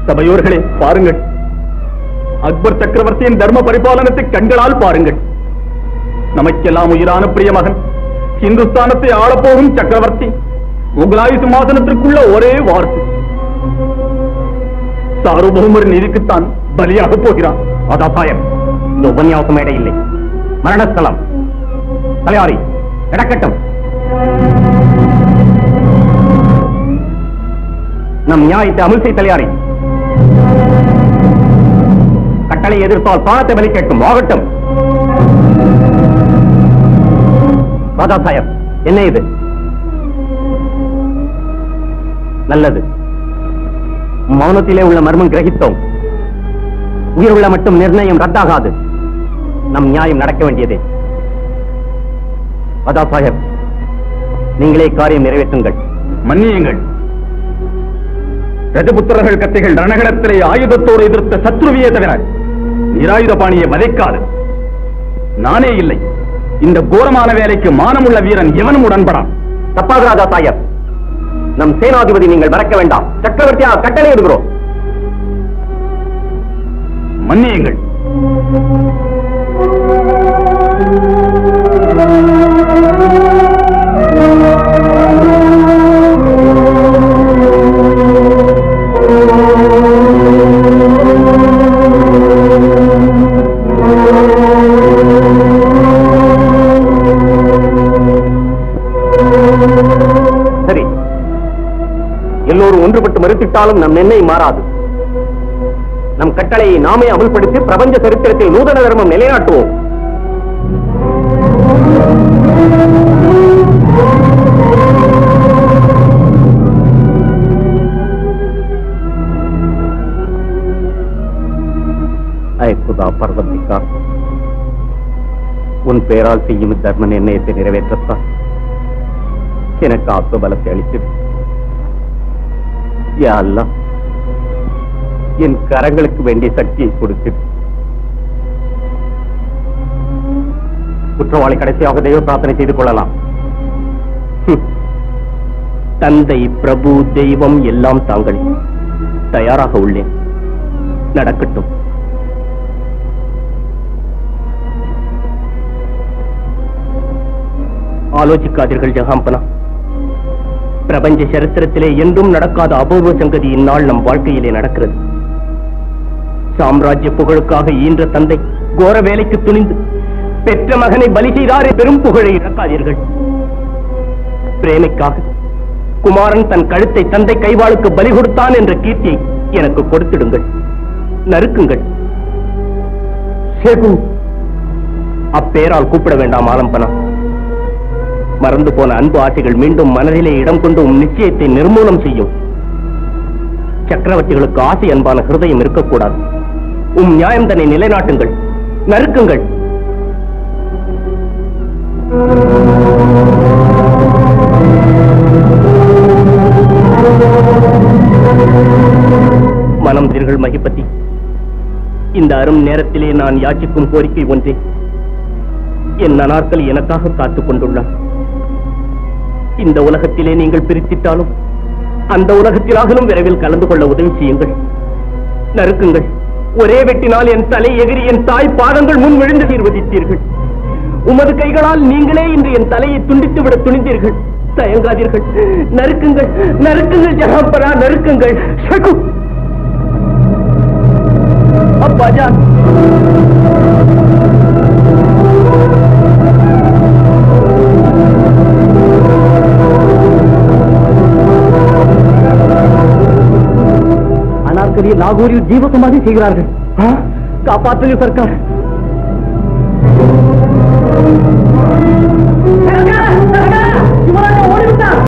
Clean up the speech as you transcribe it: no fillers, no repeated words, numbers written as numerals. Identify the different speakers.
Speaker 1: சபையோர்களே பாருங்கள், அக்பர் சக்கரவர்த்தியின் தர்ம பரிபாலனத்தை கண்களால் பாருங்கள். நமக்கெல்லாம் உயிரான பிரிய மகன், இந்துஸ்தானத்தை ஆளப்போகும் சக்கரவர்த்தி, முகலாய சிம்மாசனத்திற்குள்ள ஒரே வார்த்தை, சார்வபௌமர் நீதிக்குத்தான் பலியாக போகிறான்.
Speaker 2: அதாசாயம், இந்த உபன்யாசம் மேடை இல்லை, மரணஸ்தலம். தலையாரி நடக்கட்டும். நம் நியாயத்தை அமல் செய் தலையாரி. கட்டளை எதிர்த்தால் பானத்தை பலி கேட்கும். ஆகட்டும். ராஜா சாஹிப், என்ன இது? நல்லது. மௌனத்திலே உள்ள மர்மம் கிரகித்தோம். உயிருள்ள மட்டும் நிர்ணயம் ரத்தாகாது. நம் நியாயம் நடக்க வேண்டியதே. ராஜா சாஹிப், நீங்களே காரியம் நிறைவேற்றுங்கள்.
Speaker 1: மன்னியுங்கள். ரஜபுத்திரர்கள் கத்தைகள் ரணகளத்திலே ஆயுதத்தோடு எதிர்த்த சத்ருவியே தவிர நிராயுத பாணியை வதைக்காது. நானே இல்லை, இந்த கோரமான வேலைக்கு மானமுள்ள வீரன் எவனும் உடன்படான்.
Speaker 2: தப்பாக ராஜா சாஹிப், நம் சேனாதிபதி நீங்கள் மறக்க வேண்டாம். சக்கரவர்த்தியாக கட்டளை எடுக்கிறோம்.
Speaker 1: மன்னியுங்கள்.
Speaker 2: சரி, எல்லோரும் ஒன்றுபட்டு மறுத்திட்டாலும் நம் எண்ணெய் மாறாது. நம் கட்டளையை நாமே அமல்படுத்தி பிரபஞ்ச சரித்திரத்தில் நூதன தர்மம் நிலைநாட்டுவோம். ஐக்குதா பர்வத்திக்கார், உன் பெயரால் செய்யும் தர்ம நிர்ணயத்தை நிறைவேற்றத்தான் எனக்கு ஆத்ம பலத்தை அளித்தது. யா அல்லாஹ், என் கரங்களுக்கு வேண்டிய சக்தியை கொடுத்தது. குற்றவாளி கடைசியாக தெய்வ பிரார்த்தனை செய்து கொள்ளலாம். தந்தை, பிரபு, தெய்வம் எல்லாம் தாங்களே. தயாராக உள்ளேன். நடக்கட்டும். ஆலோசிக்காதீர்கள் ஜஹாம்பனா. பிரபஞ்ச சரித்திரத்திலே என்றும் நடக்காத அபூர்வ சங்கதி இந்நாள் நம் வாழ்க்கையிலே நடக்கிறது. சாம்ராஜ்ய புகழுக்காக ஈன்ற தந்தை கோர வேலைக்கு துணிந்து பெற்ற மகனை பலி செய்தாரே, பெரும் புகழை இழக்காதீர்கள். பிரேமைக்காக குமாரன் தன் கழுத்தை தந்தை கைவாளுக்கு பலி கொடுத்தான் என்ற கீர்த்தியை எனக்கு கொடுத்திடுங்கள். நறுக்குங்கள். அப்பேரால் கூப்பிட வேண்டாம் ஆலம்பனா. மறந்து போன அன்பு ஆசைகள் மீண்டும் மனதிலே இடம் கொண்டு நிச்சயத்தை நிர்மூலம் செய்யும். சக்கரவர்த்திகளுக்கு ஆசை அன்பான ஹிருதயம் இருக்கக்கூடாது. நியாயம் தன்னை நிலைநாட்டுங்கள். நறுக்குங்கள். மனம் தீர்கள் மகிபதி. இந்த அரும் நேரத்திலே நான் யாச்சிக்கும் கோரிக்கை ஒன்றே. என் அனார்கலி எனக்காக காத்துக் கொண்டுள்ளார். இந்த உலகத்திலே நீங்கள் பிரித்திட்டாலும் அந்த உலகத்திலாகலும் விரைவில் கலந்து கொள்ள உதவி செய்யுங்கள். நறுக்குங்கள். ஒரே வெட்டினால் என் தலை எகிரி என் தாய் பாதங்கள் முன் விழுந்து தீர்வதித்தீர்கள். உமது கைகளால் நீங்களே இன்று என் தலையை துண்டித்து விட துணிந்தீர்கள். தயங்காதீர்கள். நறுக்குங்கள், நறுக்குங்கள் ஜஹாம்பரா, நறுக்குங்கள். அப்பாஜான், அனார்கலியை லாகூரில் ஜீவசமாதி செய்கிறார்கள். காப்பாற்றுங்கள் சர்க்கார்.